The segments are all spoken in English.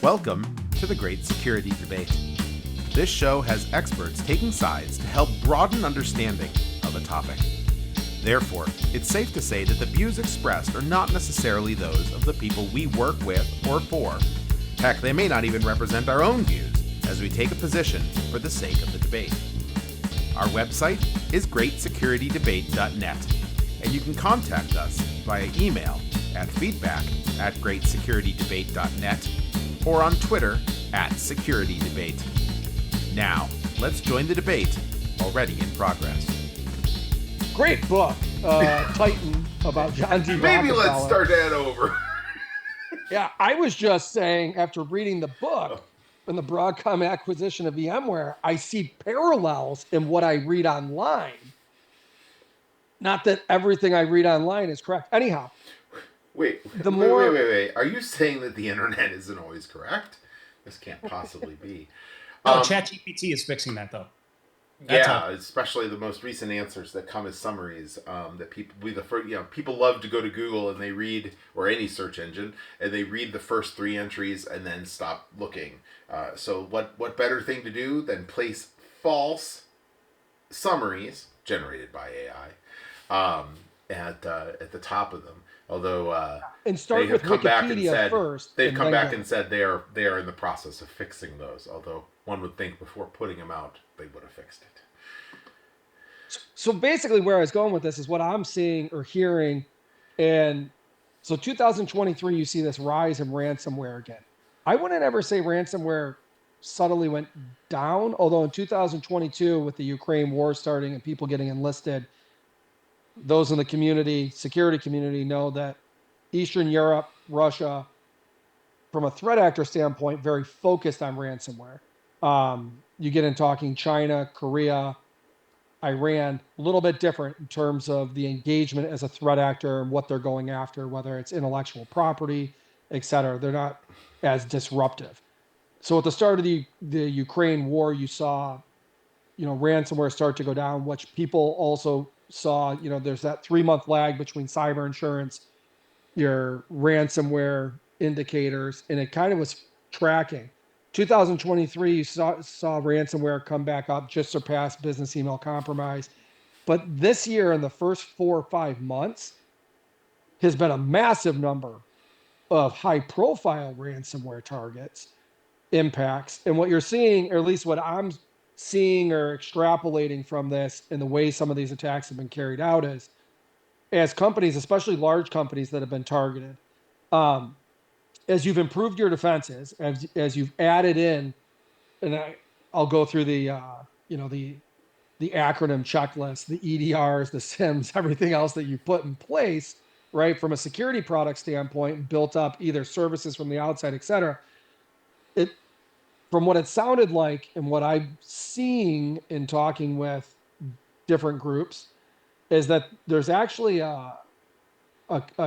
Welcome to the Great Security Debate. This show has experts taking sides to help broaden understanding of a topic. Therefore, it's safe to say that the views expressed are not necessarily those of the people we work with or for. Heck, they may not even represent our own views as we take a position for the sake of the debate. Our website is greatsecurity.debate.net, and you can contact us via email at feedback@greatsecurity.debate.net or on Twitter @SecurityDebate. Now, let's join the debate already in progress. Great book, Titan, about John D. Maybe Rockefeller. let's start that over. Yeah, I was just saying, after reading the book and the Broadcom acquisition of VMware, I see parallels in what I read online. Not that everything I read online is correct. Anyhow, Wait. Are you saying that the internet isn't always correct? This can't possibly be. No, ChatGPT is fixing that, though. Especially the most recent answers that come as summaries. That people love to go to Google and they read, or any search engine, and they read the first 3 entries and then stop looking. So what better thing to do than place false summaries generated by AI at the top of them? Although and start with Wikipedia first. They've come back and said they are in the process of fixing those. Although one would think before putting them out, they would have fixed it. So basically where I was going with this is what I'm seeing or hearing. And so 2023, you see this rise in ransomware again. I wouldn't ever say ransomware subtly went down, although in 2022, with the Ukraine war starting and people getting enlisted, those in the community, security community, know that Eastern Europe, Russia, from a threat actor standpoint, very focused on ransomware. You get in talking China, Korea, Iran, a little bit different in terms of the engagement as a threat actor and what they're going after, whether it's intellectual property, et cetera. They're not as disruptive. So at the start of the Ukraine war, you saw, ransomware start to go down, which people also saw, there's that 3-month lag between cyber insurance, your ransomware indicators, and it kind of was tracking. 2023, you saw ransomware come back up, just surpass business email compromise. But this year, in the first 4 or 5 months, has been a massive number of high-profile ransomware targets, impacts. And what you're seeing, or at least what I'm seeing or extrapolating from this and the way some of these attacks have been carried out is, as companies, especially large companies that have been targeted, as you've improved your defenses, as you've added in, and I'll go through the acronym checklist, the EDRs, the SIMs, everything else that you put in place, right, from a security product standpoint, built up either services from the outside, et cetera. From what it sounded like and what I'm seeing in talking with different groups, is that there's actually a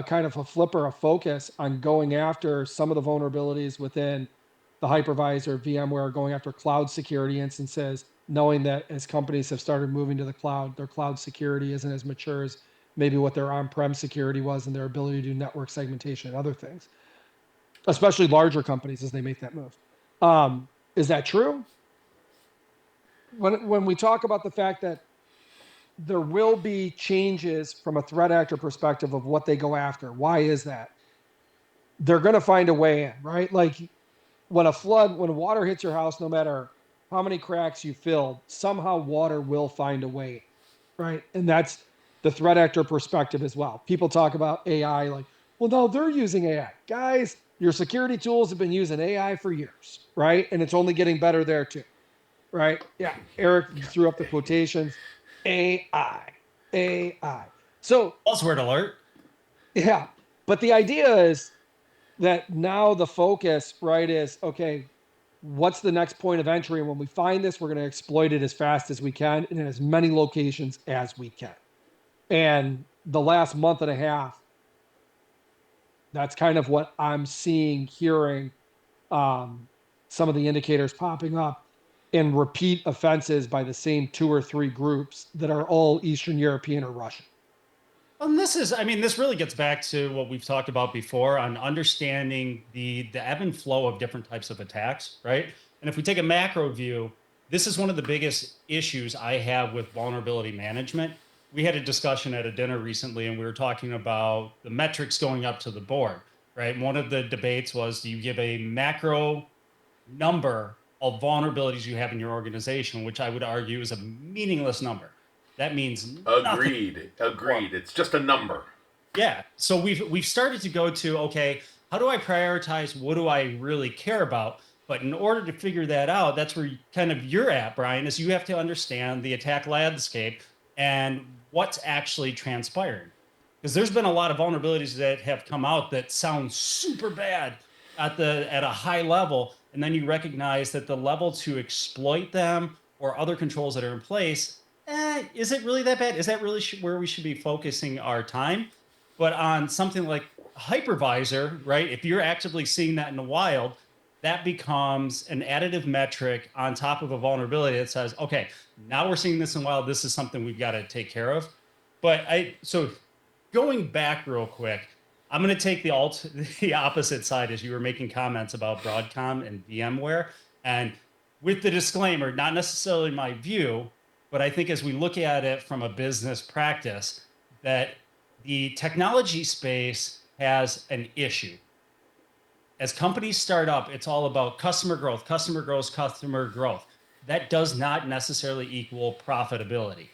kind of a flipper, a focus on going after some of the vulnerabilities within the hypervisor, VMware, going after cloud security instances, knowing that as companies have started moving to the cloud, their cloud security isn't as mature as maybe what their on-prem security was and their ability to do network segmentation and other things, especially larger companies as they make that move. Is that true? When we talk about the fact that there will be changes from a threat actor perspective of what they go after. Why is that? They're going to find a way in, right? Like when water hits your house, no matter how many cracks you filled, somehow water will find a way, right? And that's the threat actor perspective as well. People talk about AI like, well, no, they're using AI. Guys, your security tools have been using AI for years, right? And it's only getting better there too, right? Yeah, Erik threw up the quotations. AI. So buzzword alert. Yeah, but the idea is that now the focus, right, is okay, what's the next point of entry? And when we find this, we're going to exploit it as fast as we can and in as many locations as we can. And the last month and a half, that's kind of what I'm seeing, hearing, some of the indicators popping up. And repeat offenses by the same 2 or 3 groups that are all Eastern European or Russian. And this really gets back to what we've talked about before on understanding the ebb and flow of different types of attacks, right? And if we take a macro view, this is one of the biggest issues I have with vulnerability management. We had a discussion at a dinner recently, and we were talking about the metrics going up to the board, right? And one of the debates was, do you give a macro number of vulnerabilities you have in your organization, which I would argue is a meaningless number. That means nothing. Agreed. It's just a number. Yeah. So we've started to go to, okay, how do I prioritize? What do I really care about? But in order to figure that out, that's where you're at, Brian, is you have to understand the attack landscape and what's actually transpiring. Because there's been a lot of vulnerabilities that have come out that sound super bad at a high level, and then you recognize that the level to exploit them or other controls that are in place, is it really that bad? Is that really where we should be focusing our time? But on something like hypervisor, right? If you're actively seeing that in the wild, that becomes an additive metric on top of a vulnerability that says, okay, now we're seeing this in wild. This is something we've got to take care of. So going back real quick, I'm going to take the opposite side as you were making comments about Broadcom and VMware. And with the disclaimer, not necessarily my view, but I think as we look at it from a business practice, that the technology space has an issue. As companies start up, it's all about customer growth, customer growth, customer growth. That does not necessarily equal profitability,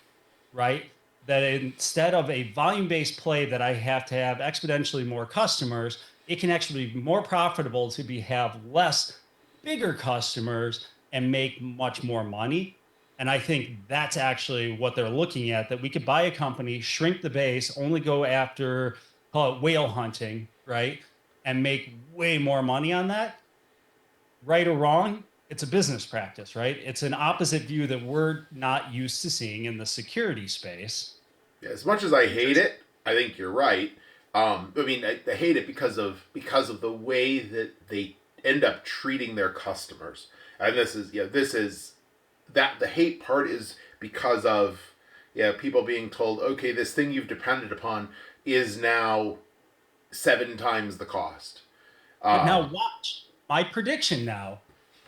right? That instead of a volume-based play that I have to have exponentially more customers, it can actually be more profitable to have less bigger customers and make much more money. And I think that's actually what they're looking at, that we could buy a company, shrink the base, only go after, call it whale hunting, right? And make way more money on that. Right or wrong, it's a business practice, right? It's an opposite view that we're not used to seeing in the security space. Yeah, as much as I hate it, I think you're right. I hate it because of the way that they end up treating their customers. And this is that the hate part is because of people being told, okay, this thing you've depended upon is now 7 times the cost. But now watch. My prediction now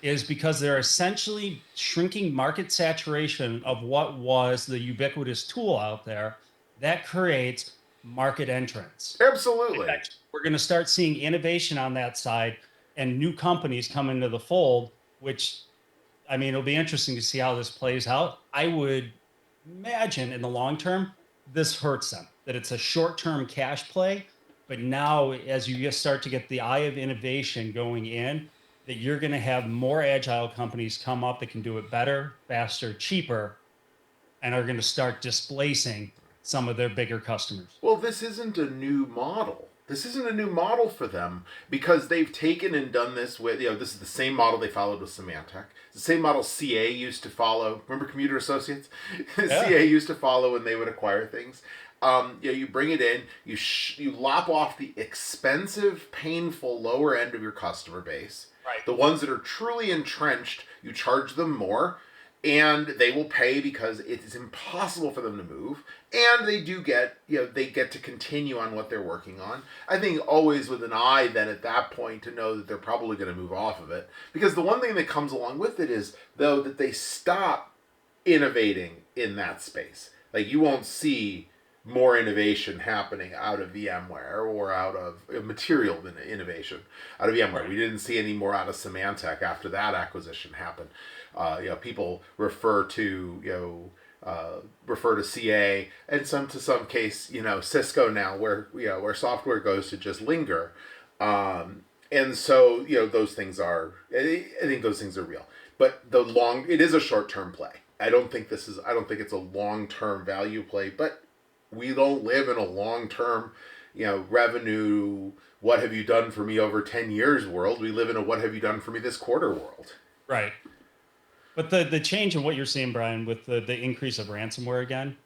is because they're essentially shrinking market saturation of what was the ubiquitous tool out there, that creates market entrance. Absolutely. We're going to start seeing innovation on that side and new companies come into the fold, which, it'll be interesting to see how this plays out. I would imagine in the long term, this hurts them, that it's a short-term cash play. But now, as you start to get the eye of innovation going in, that you're going to have more agile companies come up that can do it better, faster, cheaper, and are going to start displacing some of their bigger customers. Well, this isn't a new model. This isn't a new model for them because they've taken and done this with, this is the same model they followed with Symantec. It's the same model CA used to follow. Remember Computer Associates? Yeah. CA used to follow when they would acquire things. You bring it in, you lop off the expensive, painful lower end of your customer base. Right. The ones that are truly entrenched, you charge them more, and they will pay because it is impossible for them to move. And they do get, they get to continue on what they're working on. I think always with an eye then at that point to know that they're probably going to move off of it. Because the one thing that comes along with it is, though, that they stop innovating in that space. Like, you won't see more innovation happening out of VMware or out of material innovation out of VMware. We didn't see any more out of Symantec after that acquisition happened. People refer to CA and to some case Cisco now, where software goes to just linger, and so those things are. I think those things are real, but it is a short term play. I don't think it's a long term value play, but we don't live in a long term, revenue. What have you done for me over 10 years world? We live in a what have you done for me this quarter world. Right. But the change in what you're seeing, Brian, with the increase of ransomware again,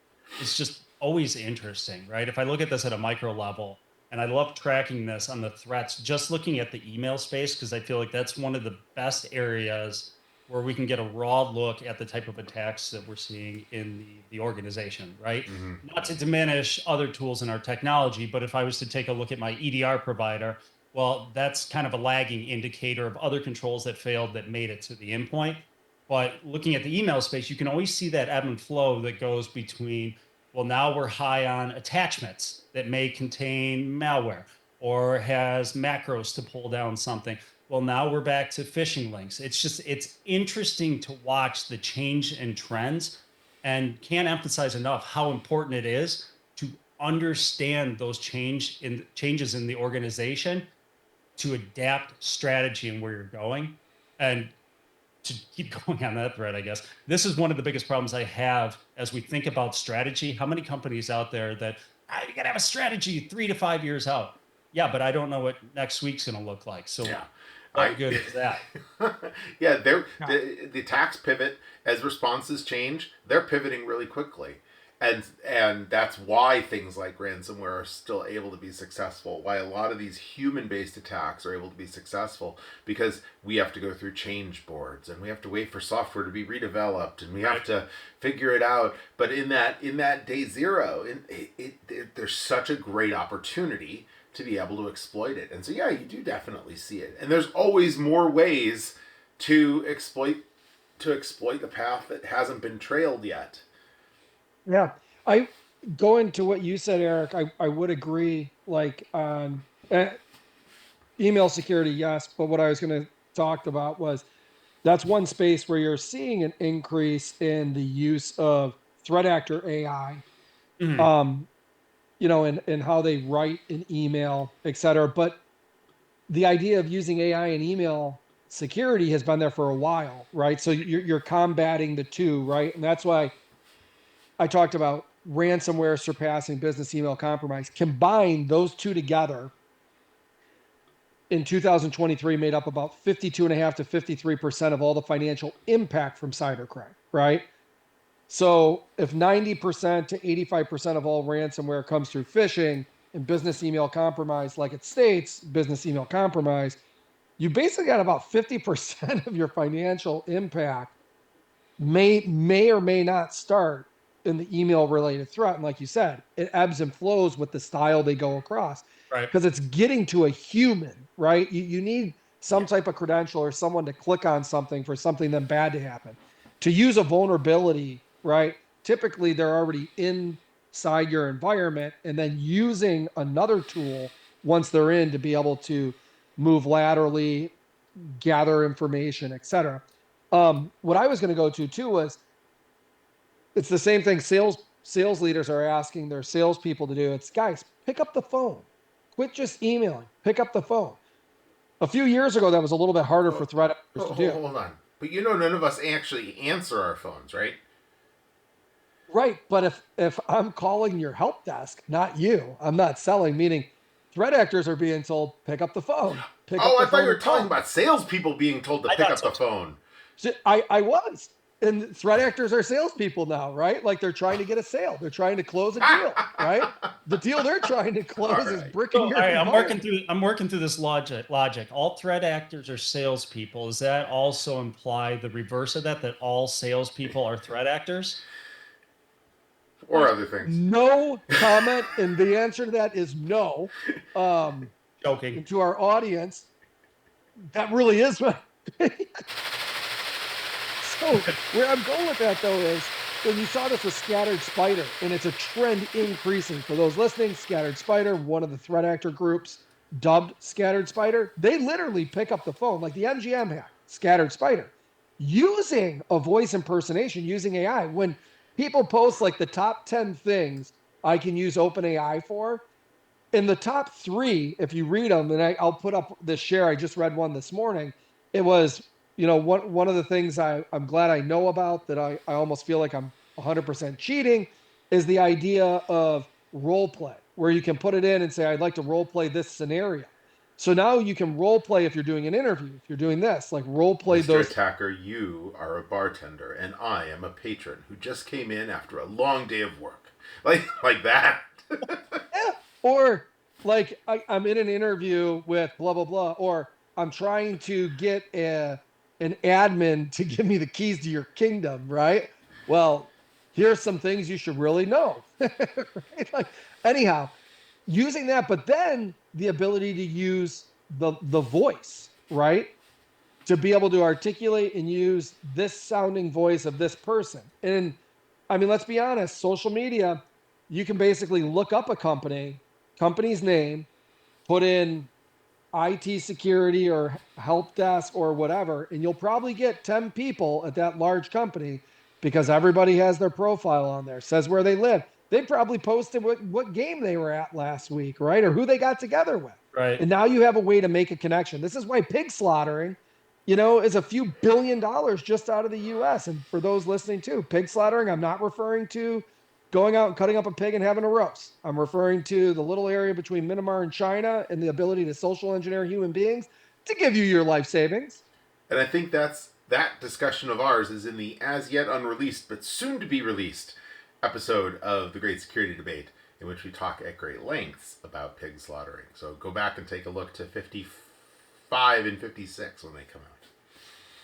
is just always interesting, right? If I look at this at a micro level, and I love tracking this on the threats, just looking at the email space, because I feel like that's one of the best areas where we can get a raw look at the type of attacks that we're seeing in the organization, right? Not to diminish other tools in our technology, but if I was to take a look at my EDR provider, well, that's kind of a lagging indicator of other controls that failed that made it to the endpoint. But looking at the email space, you can always see that ebb and flow that goes between, well, now we're high on attachments that may contain malware or has macros to pull down something. Well, now we're back to phishing links. It's interesting to watch the change in trends, and can't emphasize enough how important it is to understand those changes in the organization to adapt strategy and where you're going. And to keep going on that thread, I guess, this is one of the biggest problems I have as we think about strategy. How many companies out there that you got to have a strategy 3 to 5 years out? Yeah, but I don't know what next week's going to look like. So what good is that? Yeah, the attacks pivot as responses change. They're pivoting really quickly. And that's why things like ransomware are still able to be successful, why a lot of these human-based attacks are able to be successful, because we have to go through change boards and we have to wait for software to be redeveloped and we have to figure it out. But in that day zero, there's such a great opportunity to be able to exploit it. And so yeah, you do definitely see it. And there's always more ways to exploit the path that hasn't been trailed yet. Yeah, I going to what you said, Eric. I would agree. Like email security, yes, but what I was going to talk about was that's one space where you're seeing an increase in the use of threat actor AI. And how they write an email, et cetera. But the idea of using AI in email security has been there for a while, right? So you're combating the two, right? And that's why I talked about ransomware surpassing business email compromise. Combine those two together in 2023 made up about 52.5 to 53% of all the financial impact from cybercrime, right? So if 90% to 85% of all ransomware comes through phishing and business email compromise, like it states, business email compromise, you basically got about 50% of your financial impact may or may not start in the email related threat. And like you said, it ebbs and flows with the style they go across, Right. because it's getting to a human, right? You need some type of credential or someone to click on something for something then bad to happen. To use a vulnerability, right? Typically they're already inside your environment, and then using another tool once they're in to be able to move laterally, gather information, etc. What I was going to go to too was, it's the same thing sales leaders are asking their salespeople to do. It's, guys, pick up the phone. Quit just emailing. Pick up the phone. A few years ago, that was a little bit harder for threat actors to do. Hold on. But none of us actually answer our phones, right? Right. But if I'm calling your help desk, not you, I'm not selling, meaning threat actors are being told, pick up the phone. I thought you were talking about salespeople being told to pick up the phone. I was. And threat actors are salespeople now, right? Like they're trying to get a sale. They're trying to close a deal, right? The deal they're trying to close is bricking your environment. I'm working through this logic. All threat actors are salespeople. Does that also imply the reverse of that all salespeople are threat actors? Or other things. No comment, and the answer to that is no. Joking. And to our audience, that really is what. So where I'm going with that, though, is when you saw this with Scattered Spider, and it's a trend increasing. For those listening, Scattered Spider, one of the threat actor groups dubbed Scattered Spider, they literally pick up the phone, like the MGM hack, Scattered Spider, using a voice impersonation, using AI. When people post like the top 10 things I can use OpenAI for, in the top 3, if you read them, and I'll put up this share, I just read one this morning, it was, one of the things I'm glad I know about that I almost feel like I'm 100% cheating is the idea of role play, where you can put it in and say, I'd like to role play this scenario. So now you can role play if you're doing an interview, if you're doing this, like role play those. Mr. Attacker, you are a bartender, and I am a patron who just came in after a long day of work. Like that. Yeah. Or like I'm in an interview with blah, blah, blah, or I'm trying to get an admin to give me the keys to your kingdom, right? Well, here's some things you should really know. Right? Like, anyhow, using that, but then the ability to use the voice, right? To be able to articulate and use this sounding voice of this person. And I mean, let's be honest, social media, you can basically look up a company's name, put in IT security or help desk or whatever, and you'll probably get 10 people at that large company because everybody has their profile on there, says where they live. They probably posted what game they were at last week, right? Or who they got together with. Right. And now you have a way to make a connection. This is why pig slaughtering, is a few $billion just out of the US. And for those listening too, pig slaughtering, I'm not referring to going out and cutting up a pig and having a roast. I'm referring to the little area between Myanmar and China and the ability to social engineer human beings to give you your life savings. And I think that discussion of ours is in the as yet unreleased but soon to be released episode of the Great Security Debate, in which we talk at great lengths about pig slaughtering. So go back and take a look to 55 and 56 when they come out.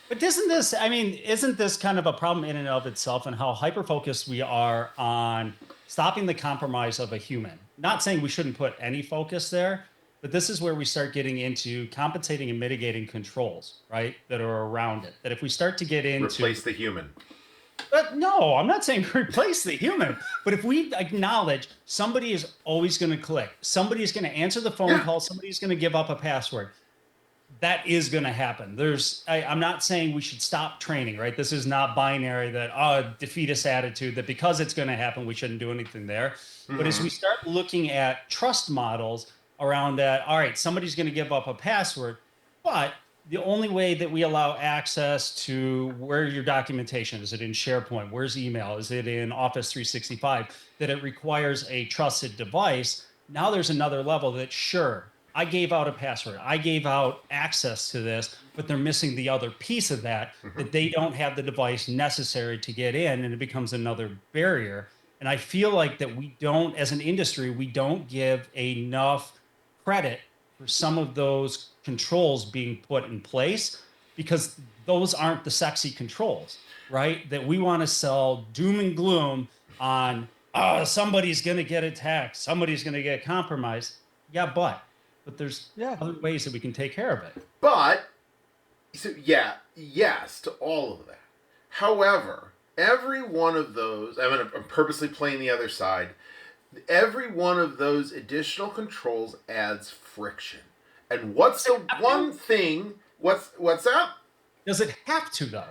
But isn't this kind of a problem in and of itself, and how hyper-focused we are on stopping the compromise of a human? Not saying we shouldn't put any focus there, but this is where we start getting into compensating and mitigating controls, right, that are around it. That if we start to get into... Replace the human. But no, I'm not saying replace the human. But if we acknowledge somebody is always going to click, somebody is going to answer the phone call, somebody's going to give up a password, that is going to happen. I'm not saying we should stop training, right? This is not binary that, defeatist attitude, that because it's going to happen, we shouldn't do anything there. Mm-hmm. But as we start looking at trust models around that, all right, somebody's going to give up a password, but the only way that we allow access to where your documentation, is it in SharePoint? Where's email? Is it in Office 365? That it requires a trusted device. Now there's another level that, sure, I gave out a password, I gave out access to this, but they're missing the other piece of that, that they don't have the device necessary to get in, and it becomes another barrier. And I feel like that we don't, as an industry, we don't give enough credit for some of those controls being put in place, because those aren't the sexy controls, right? That we want to sell doom and gloom on, somebody's going to get attacked, somebody's going to get compromised. Yeah, but there's other ways that we can take care of it. But, so yes to all of that. However, every one of those, I'm purposely playing the other side, every one of those additional controls adds friction. And what's the one thing, what's that? Does it have to, though?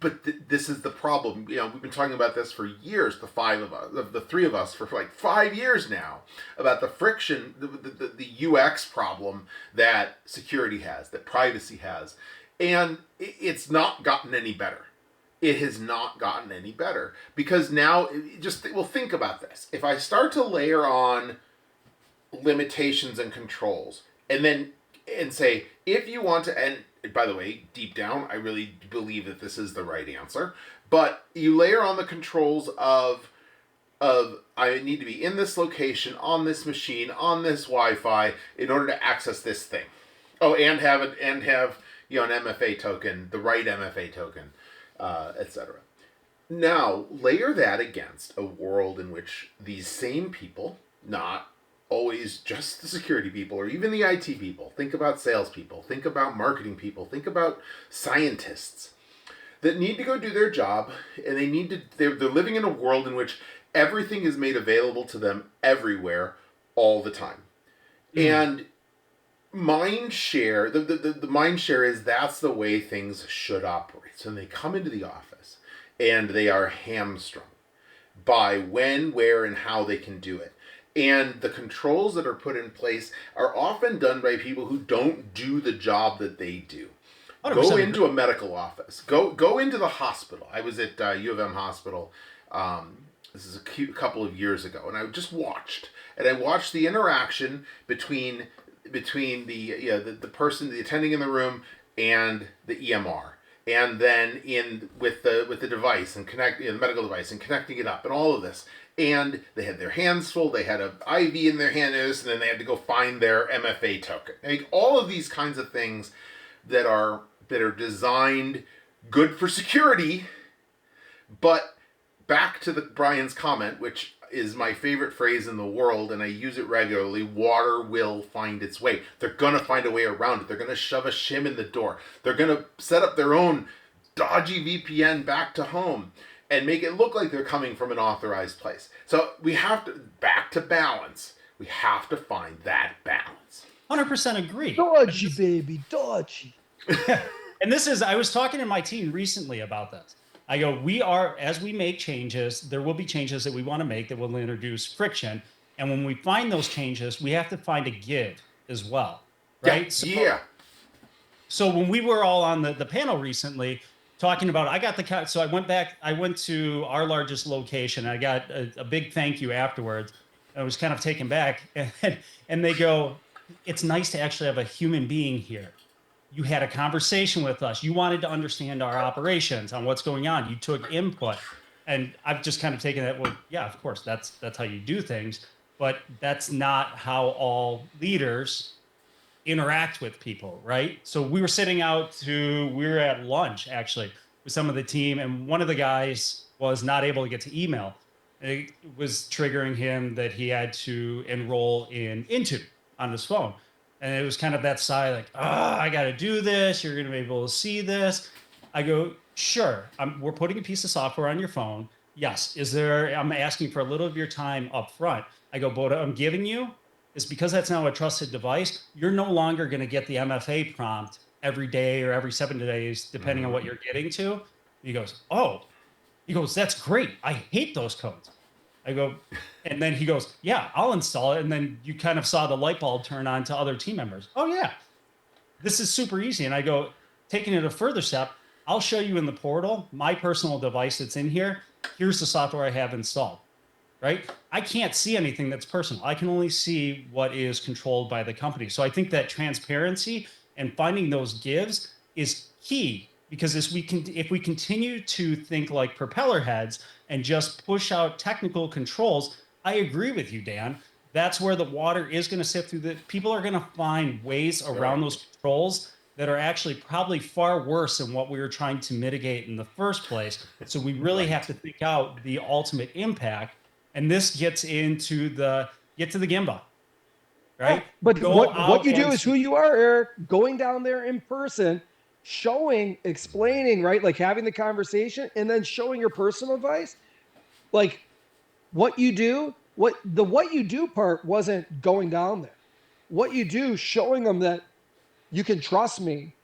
But this is the problem. We've been talking about this for years, the three of us, for like 5 years now, about the friction, the UX problem that security has, that privacy has. And it's not gotten any better. It has not gotten any better. Because now, think about this. If I start to layer on limitations and controls, and say, if you want to, and by the way, deep down, I really believe that this is the right answer, but you layer on the controls of I need to be in this location, on this machine, on this Wi-Fi, in order to access this thing. Oh, and have an MFA token, the right MFA token, etc. Now, layer that against a world in which these same people, not always just the security people or even the IT people, think about salespeople, think about marketing people, think about scientists that need to go do their job, and they're living in a world in which everything is made available to them everywhere all the time. And mind share, the mind share is that's the way things should operate. So they come into the office and they are hamstrung by when, where, and how they can do it. And the controls that are put in place are often done by people who don't do the job that they do. 100%. Go into a medical office. Go into the hospital. I was at U of M hospital. This is a couple of years ago, and I just watched. And I watched the interaction between the person, the attending in the room, and the EMR, and then with the device and the medical device and connecting it up and all of this. And they had their hands full, they had an IV in their hand, and then they had to go find their MFA token. All of these kinds of things that are that are designed good for security, but back to Brian's comment, which is my favorite phrase in the world, and I use it regularly, water will find its way. They're going to find a way around it. They're going to shove a shim in the door. They're going to set up their own dodgy VPN back to home and make it look like they're coming from an authorized place. So we have to, back to balance. We have to find that balance. 100% agree. Dodgy, baby, dodgy. And this is, I was talking to my team recently about this. I go, as we make changes, there will be changes that we want to make that will introduce friction. And when we find those changes, we have to find a give as well, right? So when we were all on the panel recently talking about, so I went to our largest location. I got a big thank you afterwards. I was kind of taken back, and they go, it's nice to actually have a human being here. You had a conversation with us. You wanted to understand our operations on what's going on. You took input. And I've just kind of taken that, well, yeah, of course, that's how you do things. But that's not how all leaders interact with people, right? So we were at lunch, actually, with some of the team. And one of the guys was not able to get to email. It was triggering him that he had to enroll in Intune on his phone. And it was kind of that side, like, I got to do this. You're going to be able to see this. I go, sure. We're putting a piece of software on your phone. Yes. I'm asking for a little of your time up front. I go, but what I'm giving you is because that's now a trusted device, you're no longer going to get the MFA prompt every day or every 7 days, depending on what you're getting to. He goes, that's great. I hate those codes. I go, and then he goes, yeah, I'll install it. And then you kind of saw the light bulb turn on to other team members. Oh yeah, this is super easy. And I go, taking it a further step, I'll show you in the portal, my personal device that's in here. Here's the software I have installed, right? I can't see anything that's personal. I can only see what is controlled by the company. So I think that transparency and finding those gives is key, because if we continue to think like propeller heads and just push out technical controls, I agree with you, Dan. That's where the water is going to sift through. People are going to find ways around those controls that are actually probably far worse than what we were trying to mitigate in the first place. So we really have to think out the ultimate impact. And this gets into get to the Gemba, right? Yeah, but what you do is who you are, Eric. Going down there in person, showing, explaining, right? Like having the conversation and then showing your personal advice. Like what you do part wasn't going down there. What you do, showing them that you can trust me.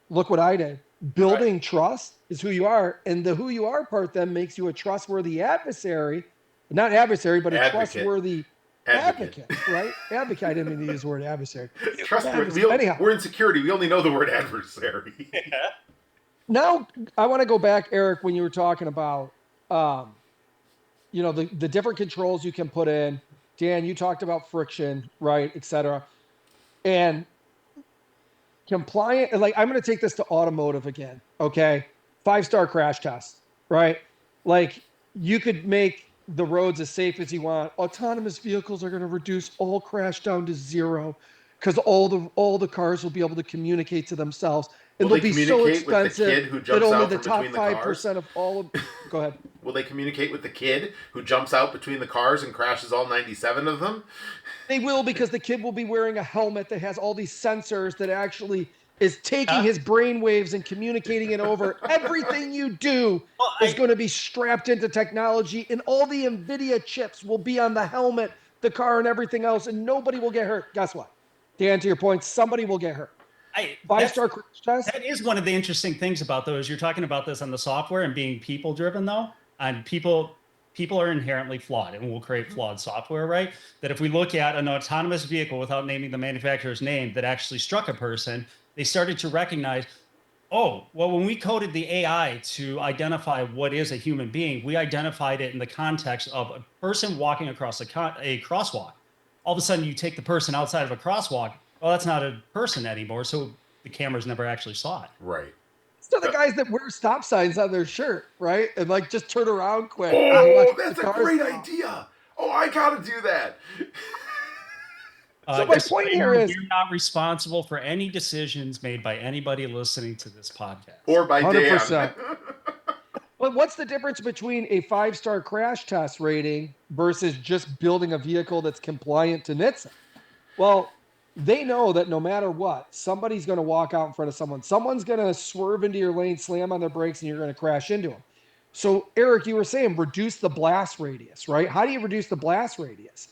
Look what I did. Building trust is who you are. And the who you are part then makes you a trustworthy adversary. Not adversary, but a trustworthy advocate, right? Advocate. I didn't mean to use the word adversary. Trustworthy. We're in security. We only know the word adversary. Now, I want to go back, Eric, when you were talking about, the different controls you can put in. Dan, you talked about friction, right, et cetera. And compliant, like I'm going to take this to automotive again, okay? 5-star crash test, right? Like you could make the roads as safe as you want. Autonomous vehicles are going to reduce all crash down to 0 because all the cars will be able to communicate to themselves. And they'll be so expensive that only the top 5% of all of... Go ahead. Will they communicate with the kid who jumps out between the cars and crashes all 97 of them? They will, because the kid will be wearing a helmet that has all these sensors that actually is taking his brain waves and communicating it over. Everything you do is going to be strapped into technology, and all the NVIDIA chips will be on the helmet, the car, and everything else, and nobody will get hurt. Guess what? Dan, to your point, somebody will get hurt. 5-star crash test. That is one of the interesting things about those. You're talking about this on the software and being people-driven, though. And people are inherently flawed and will create flawed software, right? That if we look at an autonomous vehicle without naming the manufacturer's name that actually struck a person, they started to recognize, when we coded the AI to identify what is a human being, we identified it in the context of a person walking across a crosswalk. All of a sudden, you take the person outside of a crosswalk, well, that's not a person anymore, so the cameras never actually saw it. Right. So the guys that wear stop signs on their shirt, right? And like just turn around quick. Oh, that's a great idea. Oh, I gotta do that. So my point here is, we're not responsible for any decisions made by anybody listening to this podcast. Or by 100%. Dan. But what's the difference between a 5-star crash test rating versus just building a vehicle that's compliant to NHTSA? Well, they know that no matter what, somebody's going to walk out in front of someone. Someone's going to swerve into your lane, slam on their brakes, and you're going to crash into them. So, Eric, you were saying reduce the blast radius, right? How do you reduce the blast radius?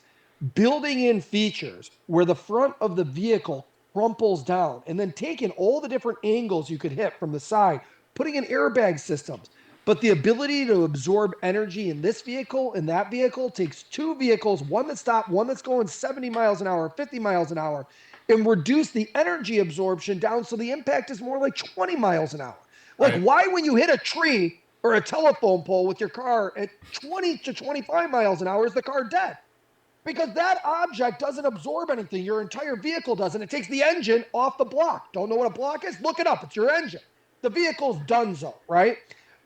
Building in features where the front of the vehicle crumples down and then taking all the different angles you could hit from the side, putting in airbag systems. But the ability to absorb energy in this vehicle and that vehicle takes two vehicles, one that's stopped, one that's going 70 miles an hour, 50 miles an hour, and reduce the energy absorption down so the impact is more like 20 miles an hour. Like, Right. why when you hit a tree or a telephone pole with your car at 20 to 25 miles an hour is the car dead? Because that object doesn't absorb anything. Your entire vehicle doesn't. It takes the engine off the block. Don't know what a block is? Look it up. It's your engine. The vehicle's donezo, right?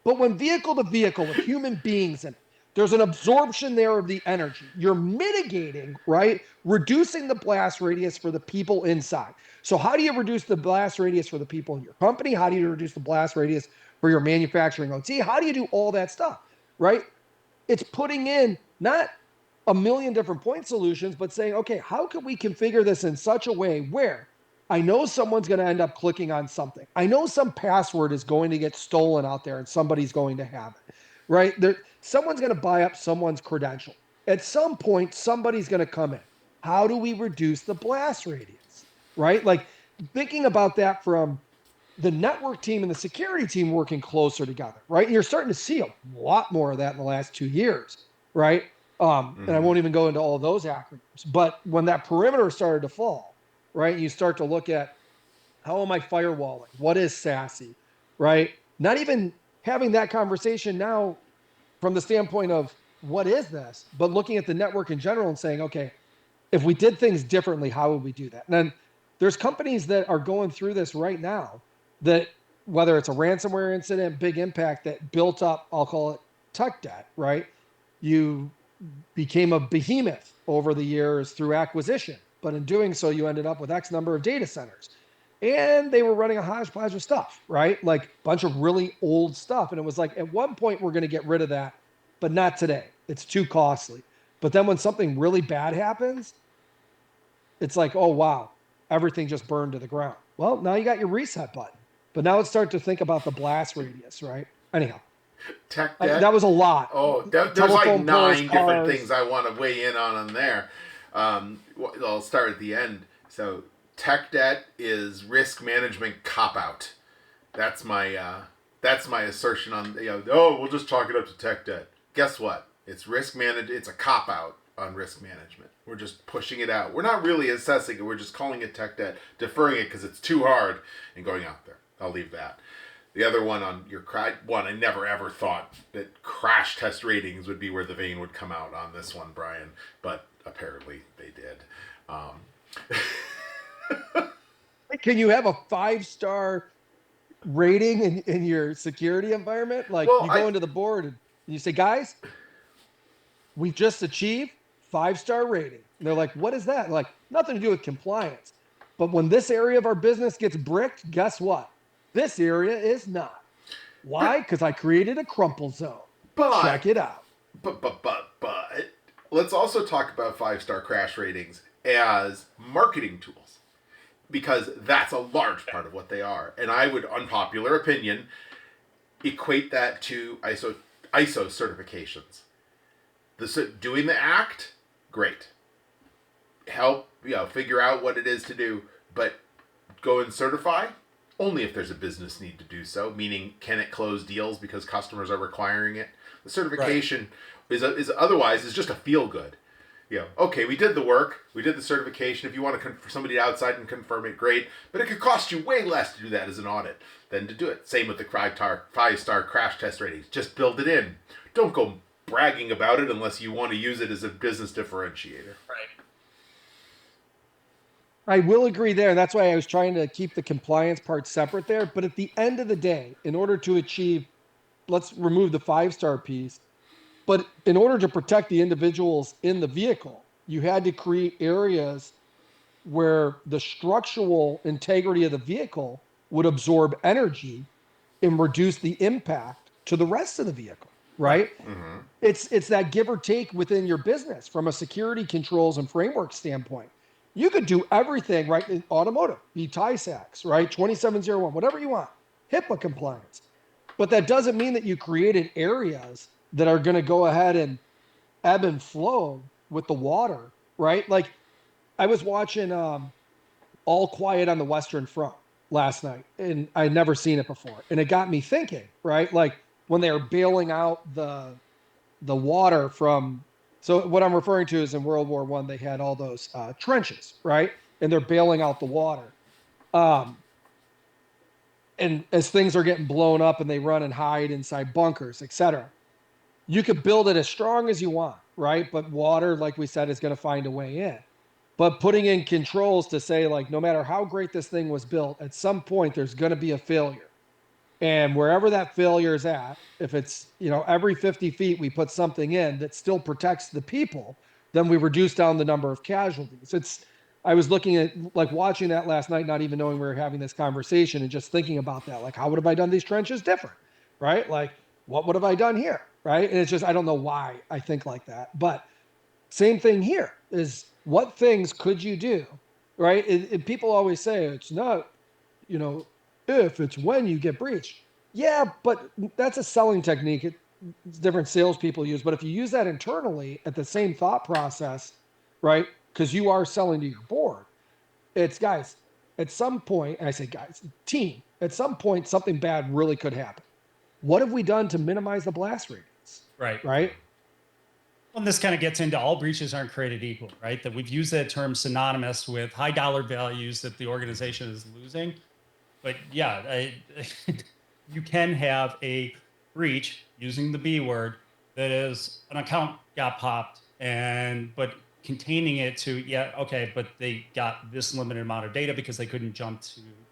But when vehicle to vehicle with human beings in it, there's an absorption there of the energy. You're mitigating, right? Reducing the blast radius for the people inside. So how do you reduce the blast radius for the people in your company? How do you reduce the blast radius for your manufacturing OT? How do you do all that stuff, right? It's putting in not a million different point solutions, but saying, okay, how can we configure this in such a way where I know someone's going to end up clicking on something. I know some password is going to get stolen out there and somebody's going to have it, right? Someone's going to buy up someone's credential. At some point, somebody's going to come in. How do we reduce the blast radius, right? Like thinking about that from the network team and the security team working closer together, right? And you're starting to see a lot more of that in the last 2 years, right? And I won't even go into all of those acronyms. But when that perimeter started to fall, right, you start to look at how am I firewalling? What is SASE, right? Not even having that conversation now from the standpoint of what is this, but looking at the network in general and saying, okay, if we did things differently, how would we do that? And then there's companies that are going through this right now that whether it's a ransomware incident, big impact that built up, I'll call it tech debt, right? You became a behemoth over the years through acquisition. But in doing so, you ended up with X number of data centers. And they were running a hodgepodge of stuff, right? Like a bunch of really old stuff. And it was like, at one point, we're going to get rid of that, but not today. It's too costly. But then when something really bad happens, it's like, oh, wow, everything just burned to the ground. Well, now you got your reset button. But now let's start to think about the blast radius, right? Anyhow. Tech debt. That was a lot. Oh, there's like 9 different things I want to weigh in on there. I'll start at the end. So tech debt is risk management cop-out. That's my assertion on, we'll just chalk it up to tech debt. Guess what? It's it's a cop-out on risk management. We're just pushing it out. We're not really assessing it. We're just calling it tech debt, deferring it because it's too hard and going out there. I'll leave that. The other one on your one, I never ever thought that crash test ratings would be where the vein would come out on this one, Brian, but apparently they did. Can you have a 5-star rating in your security environment? Like you go into the board and you say, guys, we just achieved 5-star rating. And they're like, what is that? Like, nothing to do with compliance. But when this area of our business gets bricked, guess what? This area is not. Why? Because I created a crumple zone. Check it out. But let's also talk about 5-star crash ratings as marketing tools, because that's a large part of what they are. And I would, unpopular opinion, equate that to ISO certifications. Doing the act, great. Help figure out what it is to do, but go and certify only if there's a business need to do so, meaning can it close deals because customers are requiring it. The certification is otherwise is just a feel good. Okay, we did the work, we did the certification. If you want to for somebody outside and confirm it, great. But it could cost you way less to do that as an audit than to do it. Same with the 5-star crash test ratings. Just build it in. Don't go bragging about it unless you want to use it as a business differentiator. Right. I will agree there. That's why I was trying to keep the compliance part separate there. But at the end of the day, in order to achieve, let's remove the 5-star piece. But in order to protect the individuals in the vehicle, you had to create areas where the structural integrity of the vehicle would absorb energy and reduce the impact to the rest of the vehicle, right? Mm-hmm. It's that give or take within your business from a security controls and framework standpoint. You could do everything, right? In automotive, be TISAX, right? 2701, whatever you want, HIPAA compliance. But that doesn't mean that you created areas that are going to go ahead and ebb and flow with the water, right? Like I was watching All Quiet on the Western Front last night, and I'd never seen it before. And it got me thinking, right? Like when they were bailing out the water from, so what I'm referring to is in World War One, they had all those trenches, right? And they're bailing out the water. Um, and as things are getting blown up and they run and hide inside bunkers, et cetera, you could build it as strong as you want, right? But water, like we said, is going to find a way in. But putting in controls to say, like, no matter how great this thing was built, at some point there's going to be a failure. And wherever that failure is at, if it's, every 50 feet we put something in that still protects the people, then we reduce down the number of casualties. I was looking at, like, watching that last night, not even knowing we were having this conversation and just thinking about that. Like, how would have I done these trenches different? Right? Like, what would have I done here? Right? And it's just, I don't know why I think like that. But same thing here is what things could you do? Right? And people always say it's not, you know, if, it's when you get breached. Yeah, but that's a selling technique. It's different salespeople use. But if you use that internally at the same thought process, right? Because you are selling to your board, it's guys, at some point, and I say guys, team, at some point, something bad really could happen. What have we done to minimize the blast radius? Right. Right. Well, this kind of gets into all breaches aren't created equal, right? That we've used that term synonymous with high dollar values that the organization is losing. But yeah, you can have a breach using the B word that is an account got popped but containing it to, but they got this limited amount of data because they couldn't jump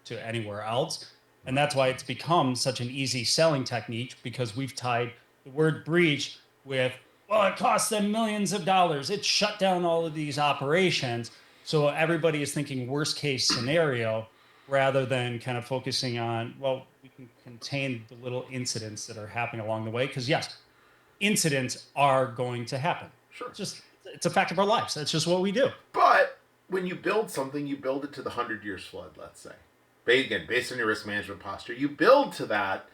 to anywhere else. And that's why it's become such an easy selling technique, because we've tied the word breach with, well, it cost them millions of dollars. It shut down all of these operations. So everybody is thinking worst case scenario, rather than kind of focusing on, well, we can contain the little incidents that are happening along the way. Because yes, incidents are going to happen. Sure. It's a fact of our lives. That's just what we do. But when you build something, you build it to the 100 years flood, let's say. Again, based on your risk management posture, you build to that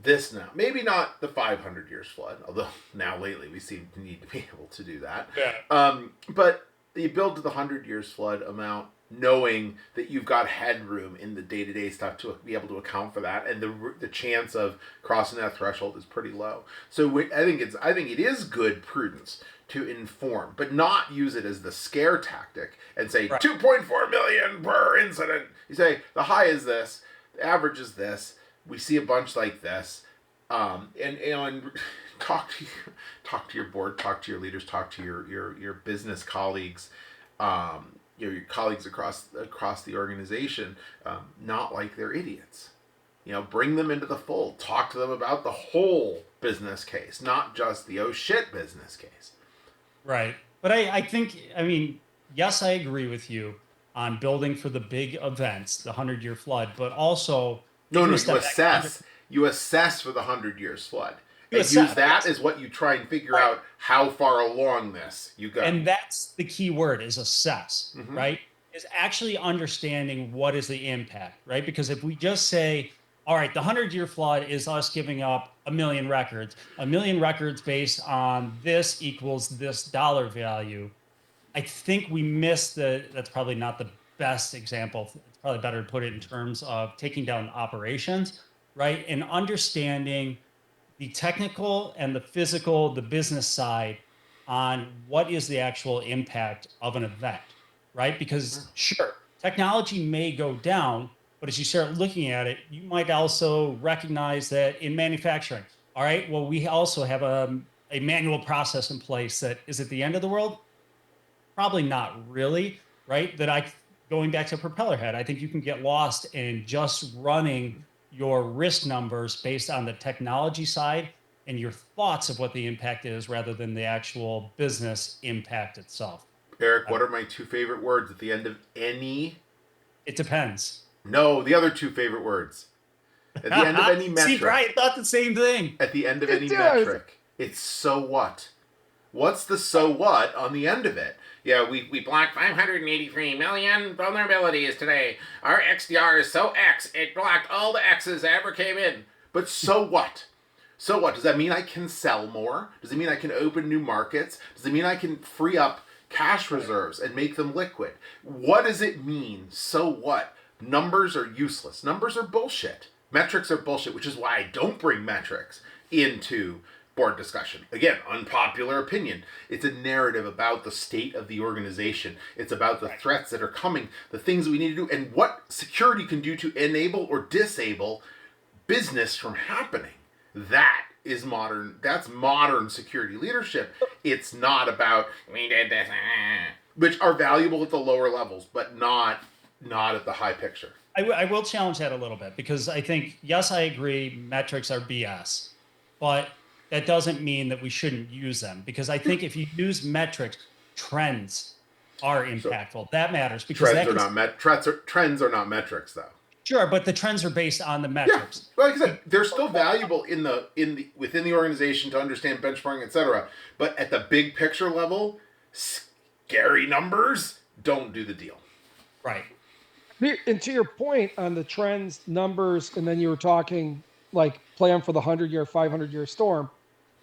this now. Maybe not the 500 years flood, although now lately we seem to need to be able to do that. Yeah. But you build to the 100 years flood amount, knowing that you've got headroom in the day-to-day stuff to be able to account for that, and the chance of crossing that threshold is pretty low. So I think it is good prudence to inform, but not use it as the scare tactic and say, right, 2.4 million per incident. You say the high is this, the average is this. We see a bunch like this, and talk to your board, talk to your leaders, talk to your business colleagues. Your colleagues across the organization, not like they're idiots. Bring them into the fold. Talk to them about the whole business case, not just the oh shit business case. Right. But I think, yes, I agree with you on building for the big events, the 100-year flood, but also... No, you assess. You assess for the 100 years flood. And use that as what you try and figure out how far along this you go. And that's the key word, is assess, right? Is actually understanding what is the impact, right? Because if we just say, all right, the 100-year flood is us giving up 1 million records. 1 million records based on this equals this dollar value. I think we missed that's probably not the best example. It's probably better to put it in terms of taking down operations, right? And understanding the technical and the physical, the business side on what is the actual impact of an event, right? Because sure, technology may go down, but as you start looking at it, you might also recognize that in manufacturing, all right, well, we also have a manual process in place that is at the end of the world. Probably not really, right? Going back to propeller head, I think you can get lost in just running your risk numbers based on the technology side and your thoughts of what the impact is rather than the actual business impact itself. Eric, what are my 2 favorite words at the end of any? It depends. No, the other 2 favorite words. At the end of any metric. See, Brian thought the same thing. At the end of any metric, it's so what? What's the so what on the end of it? Yeah, we blocked 583 million vulnerabilities today. Our XDR is so X, it blocked all the X's that ever came in. But so what? So what? Does that mean I can sell more? Does it mean I can open new markets? Does it mean I can free up cash reserves and make them liquid? What does it mean? So what? Numbers are useless. Numbers are bullshit. Metrics are bullshit, which is why I don't bring metrics into board discussion. Again, unpopular opinion. It's a narrative about the state of the organization. It's about the threats that are coming, the things we need to do, and what security can do to enable or disable business from happening. That is modern. That's modern security leadership. It's not about we did this, which are valuable at the lower levels, but not at the high picture. I will challenge that a little bit, because I think, yes, I agree, metrics are BS, but that doesn't mean that we shouldn't use them, because I think if you use metrics, trends are impactful. That matters, because trends are not metrics, though. Sure, but the trends are based on the metrics. Yeah, like I said, they're still valuable within the organization to understand benchmarking, etc. But at the big picture level, scary numbers don't do the deal. Right. And to your point on the trends, numbers, and then you were talking like plan for the 100-year, 500-year storm.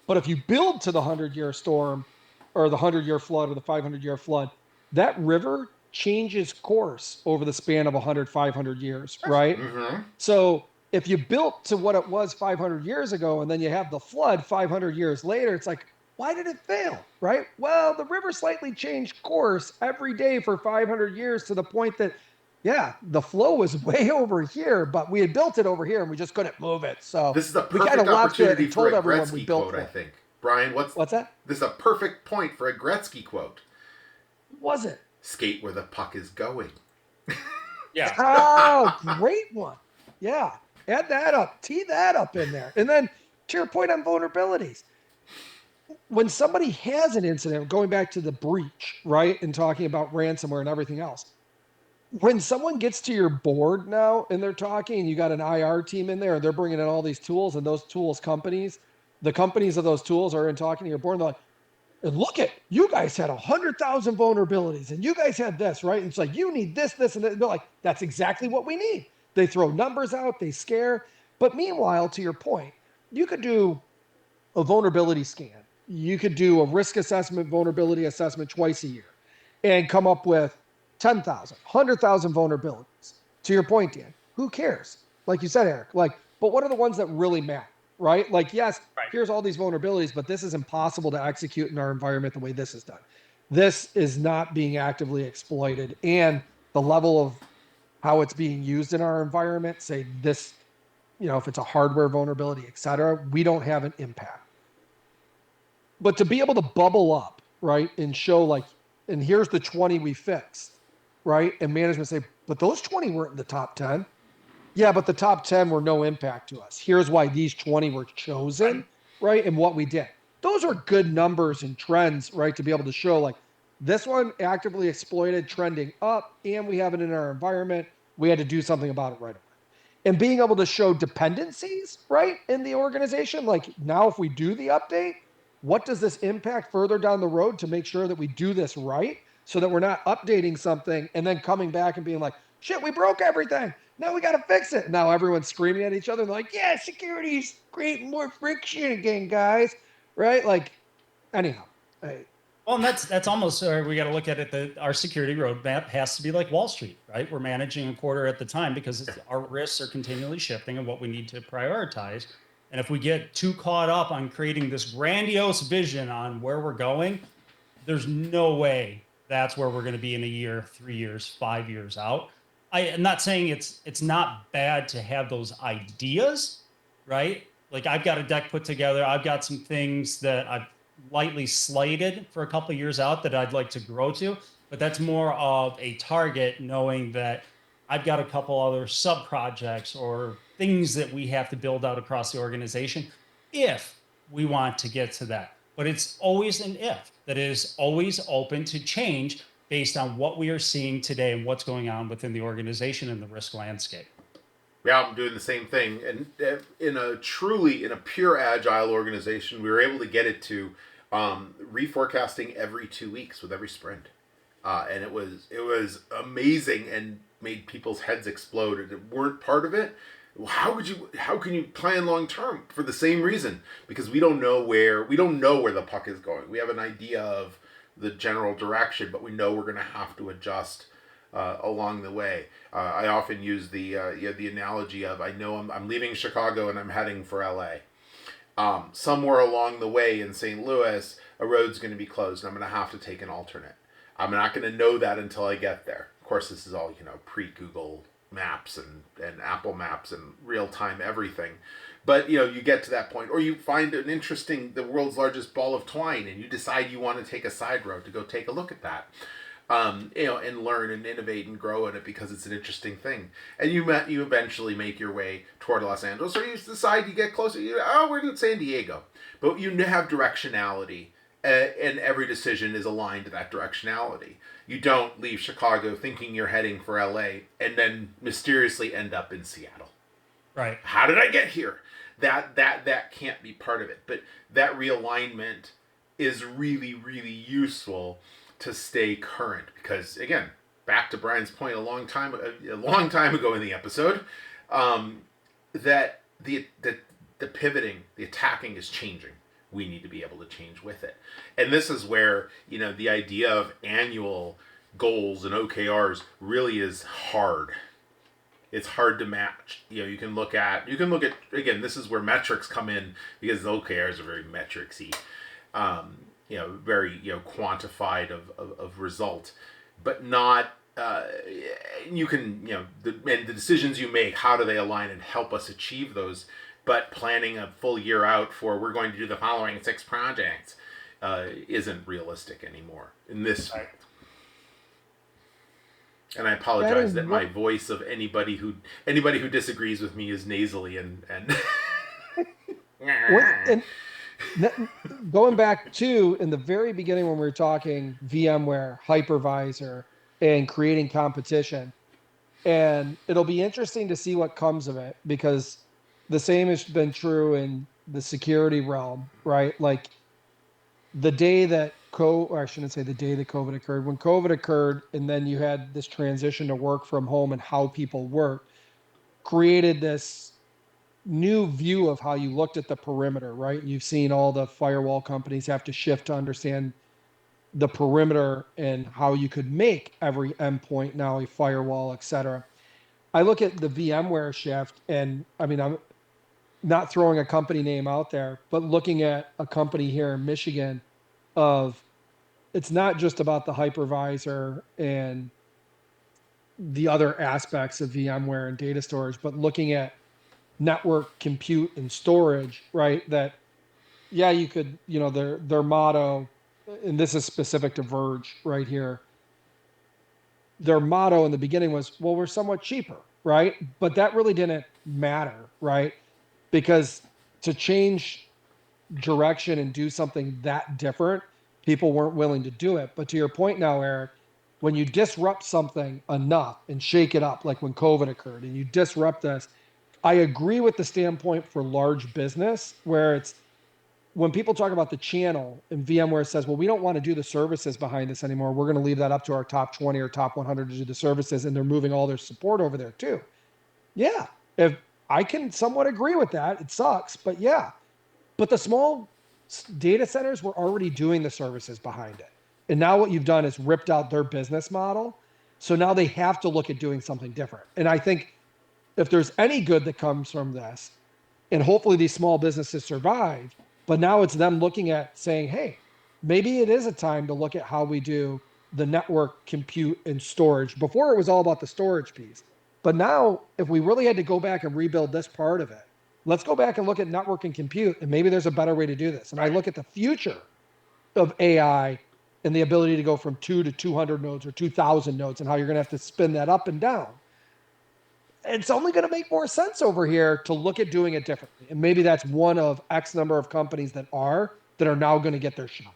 But if you build to the 100-year storm or the 100-year flood or the 500-year flood, that river changes course over the span of 100, 500 years, right? Mm-hmm. So if you built to what it was 500 years ago and then you have the flood 500 years later, it's like, why did it fail, right? Well, the river slightly changed course every day for 500 years to the point that, yeah, the flow was way over here, but we had built it over here and we just couldn't move it. So this is a perfect opportunity for a Gretzky quote, I think. Brian, what's that? This is a perfect point for a Gretzky quote. Was it? Skate where the puck is going. Yeah. Oh, great one. Yeah. Add that up. Tee that up in there. And then to your point on vulnerabilities, when somebody has an incident, going back to the breach, right, and talking about ransomware and everything else, when someone gets to your board now and they're talking and you got an IR team in there and they're bringing in all these tools and those tools companies, the companies of those tools are in talking to your board and they're like, and look at, you guys had 100,000 vulnerabilities and you guys had this, right? And it's like, you need this, this, and that. And they're like, that's exactly what we need. They throw numbers out, they scare. But meanwhile, to your point, you could do a vulnerability scan. You could do a risk assessment, vulnerability assessment twice a year and come up with 10,000, 100,000 vulnerabilities. To your point, Dan, who cares? Like you said, Eric, but what are the ones that really matter, right? Like, yes, right. Here's all these vulnerabilities, but this is impossible to execute in our environment the way this is done. This is not being actively exploited. And the level of how it's being used in our environment, say this, if it's a hardware vulnerability, et cetera, we don't have an impact. But to be able to bubble up, right, and show and here's the 20 we fixed, right? And management say, but those 20 weren't in the top 10. Yeah, but the top 10 were no impact to us. Here's why these 20 were chosen, right? And what we did. Those are good numbers and trends, right? To be able to show this one actively exploited, trending up, and we have it in our environment. We had to do something about it right away. And being able to show dependencies, right, in the organization. Now if we do the update, what does this impact further down the road to make sure that we do this right so that we're not updating something and then coming back and being like, shit, we broke everything. Now we got to fix it. Now everyone's screaming at each other. They're like, yeah, security's creating more friction again, guys. Right? Anyhow. Well, and that's almost where we got to look at it. Our security roadmap has to be like Wall Street, right? We're managing a quarter at the time because our risks are continually shifting and what we need to prioritize. And if we get too caught up on creating this grandiose vision on where we're going, there's no way that's where we're going to be in a year, 3 years, 5 years out. I'm not saying it's not bad to have those ideas, right? I've got a deck put together. I've got some things that I've lightly slated for a couple of years out that I'd like to grow to, but that's more of a target, knowing that I've got a couple other sub projects or things that we have to build out across the organization if we want to get to that. but it's always an if that is always open to change based on what we are seeing today and what's going on within the organization and the risk landscape. Yeah, I'm doing the same thing. And in a pure agile organization, we were able to get it to reforecasting every 2 weeks with every sprint. And it was amazing and made people's heads explode. And it weren't part of it. How can you plan long term for the same reason? Because we don't know where the puck is going. We have an idea of the general direction, but we know we're going to have to adjust along the way. I often use the analogy of, I know I'm leaving Chicago and I'm heading for LA. Somewhere along the way in St. Louis, a road's going to be closed and I'm going to have to take an alternate. I'm not going to know that until I get there. Of course, this is all, pre-Google Maps and Apple Maps and real-time everything. But, you get to that point, or you find the world's largest ball of twine, and you decide you want to take a side road to go take a look at that. And learn and innovate and grow in it because it's an interesting thing. And you eventually make your way toward Los Angeles, or you decide you get closer. We're in San Diego. But you have directionality, and every decision is aligned to that directionality. You don't leave Chicago thinking you're heading for LA and then mysteriously end up in Seattle. Right. How did I get here? That can't be part of it. But that realignment is really, really useful to stay current, because again, back to Brian's point a long time ago in the episode, that the pivoting, the attacking is changing. We need to be able to change with it. And this is where, the idea of annual goals and OKRs really is hard. It's hard to match. You can look at again, this is where metrics come in, because the OKRs are very metricsy. Very, quantified of result, but not, you can, and the decisions you make, how do they align and help us achieve those? But planning a full year out for, we're going to do the following 6 projects, isn't realistic anymore in this field. And I apologize that my voice of anybody who disagrees with me is nasally and going back to in the very beginning when we were talking VMware, hypervisor, and creating competition, and it'll be interesting to see what comes of it, because the same has been true in the security realm, right? Like the day that I shouldn't say the day that COVID occurred, when COVID occurred, and then you had this transition to work from home and how people work, created this new view of how you looked at the perimeter, right? You've seen all the firewall companies have to shift to understand the perimeter and how you could make every endpoint now a firewall, et cetera. I look at the VMware shift, and I mean, I'm not throwing a company name out there, but looking at a company here in Michigan it's not just about the hypervisor and the other aspects of VMware and data storage, but looking at network, compute, and storage, right? That, yeah, you could, their motto, and this is specific to Verge right here. Their motto in the beginning was, well, we're somewhat cheaper, right? But that really didn't matter, right? Because to change direction and do something that different, people weren't willing to do it. But to your point now, Eric, when you disrupt something enough and shake it up, like when COVID occurred, and you disrupt this, I agree with the standpoint for large business, where it's when people talk about the channel and VMware says, well, we don't want to do the services behind this anymore. We're going to leave that up to our top 20 or top 100 to do the services, and they're moving all their support over there too. Yeah, if I can somewhat agree with that, it sucks, but yeah. But the small data centers were already doing the services behind it. And now what you've done is ripped out their business model. So now they have to look at doing something different. And I think if there's any good that comes from this, and hopefully these small businesses survive, but now it's them looking at saying, hey, maybe it is a time to look at how we do the network, compute, and storage. Before it was all about the storage piece. But now if we really had to go back and rebuild this part of it, let's go back and look at network and compute, and maybe there's a better way to do this. And I look at the future of AI and the ability to go from 2 to 200 nodes or 2,000 nodes, and how you're going to have to spin that up and down. It's only going to make more sense over here to look at doing it differently. And maybe that's one of X number of companies that are, that are now going to get their shot.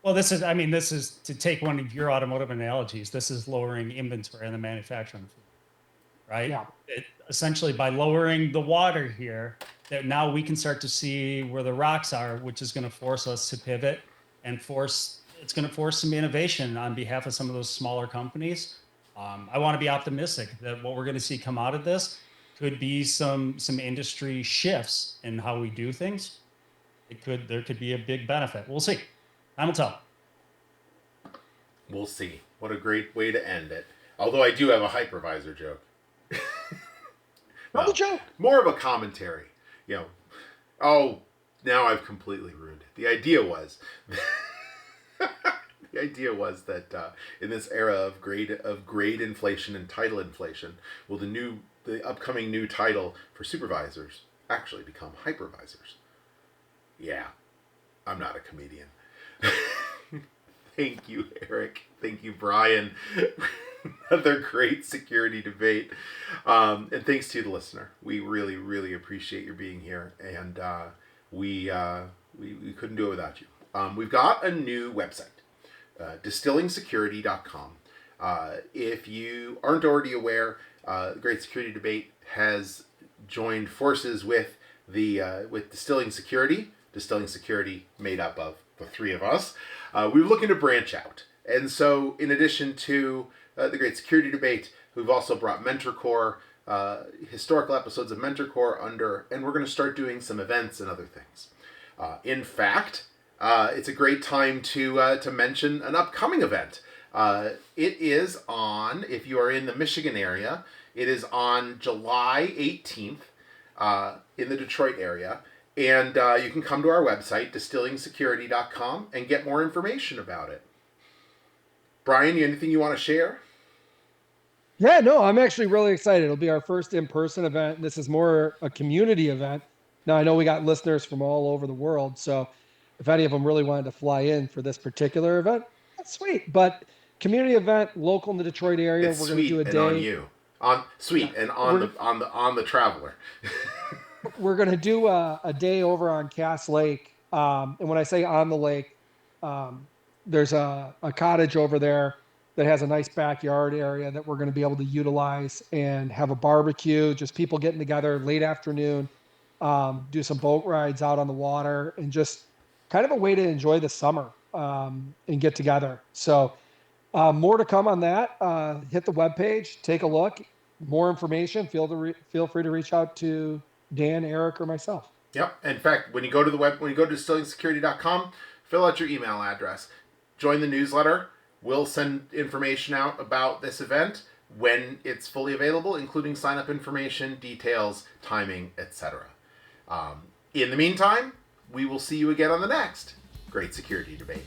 Well, this is to take one of your automotive analogies. This is lowering inventory on the manufacturing floor, right? Yeah. Essentially, by lowering the water here, that now we can start to see where the rocks are, which is going to force us to pivot and it's going to force some innovation on behalf of some of those smaller companies. I want to be optimistic that what we're going to see come out of this could be some industry shifts in how we do things. There could be a big benefit. We'll see. Time will tell. We'll see. What a great way to end it. Although I do have a hypervisor joke. Not a joke. More of a commentary. Oh, now I've completely ruined it. The idea was that in this era of grade inflation and title inflation, will the upcoming new title for supervisors actually become hypervisors? Yeah, I'm not a comedian. Thank you, Erik. Thank you, Brian. Another great security debate. And thanks to the listener. We really, really appreciate your being here. And we couldn't do it without you. We've got a new website, distillingsecurity.com. If you aren't already aware, the Great Security Debate has joined forces with Distilling Security. Distilling Security made up of the three of us. We were looking to branch out. And so in addition to the Great Security Debate, we've also brought MentorCore, historical episodes of MentorCore and we're going to start doing some events and other things. In fact, it's a great time to mention an upcoming event. It is on, if you are in the Michigan area, it is on July 18th in the Detroit area. And you can come to our website, distillingsecurity.com, and get more information about it. Brian, anything you want to share? Yeah, no, I'm actually really excited. It'll be our first in-person event. This is more a community event. Now, I know we got listeners from all over the world, so if any of them really wanted to fly in for this particular event, that's sweet. But community event, local in the Detroit area, It's we're going to do a day. on you. On the traveler. We're going to do a day over on Cass Lake. And when I say on the lake, there's a cottage over there that has a nice backyard area that we're going to be able to utilize and have a barbecue, just people getting together late afternoon, do some boat rides out on the water, and just kind of a way to enjoy the summer and get together. So more to come on that. Hit the webpage, take a look. More information, feel free to reach out to Dan, Erik, or myself. Yep. In fact, when you go to distillingsecurity.com, fill out your email address. Join the newsletter. We'll send information out about this event when it's fully available, including sign-up information, details, timing, etc. In the meantime, we will see you again on the next Great Security Debate.